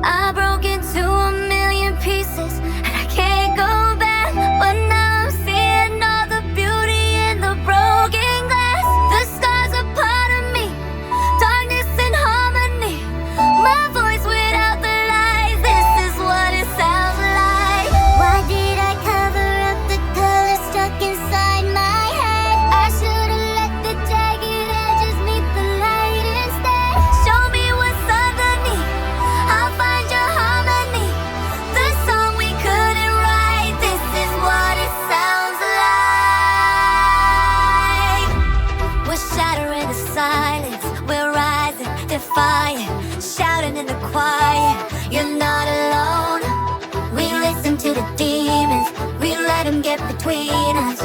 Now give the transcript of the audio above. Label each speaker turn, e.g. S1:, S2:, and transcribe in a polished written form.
S1: I broke into a million pieces, and I can't go back. But now I'm seeing all the beauty in the broken glass. The scars are part of me, darkness and harmony. My voice without the lies, this is what it sounds like. Why did I cover up the color stuck inside my head? I should've let the jagged edges meet the light instead. Show me what's underneath, I'll find your harmony. The song we couldn't write, this is what it sounds like. We're shattering the silence, we're rising, defiant, shouting in the quiet. You're not alone. We listen to the demons, we let them get between us.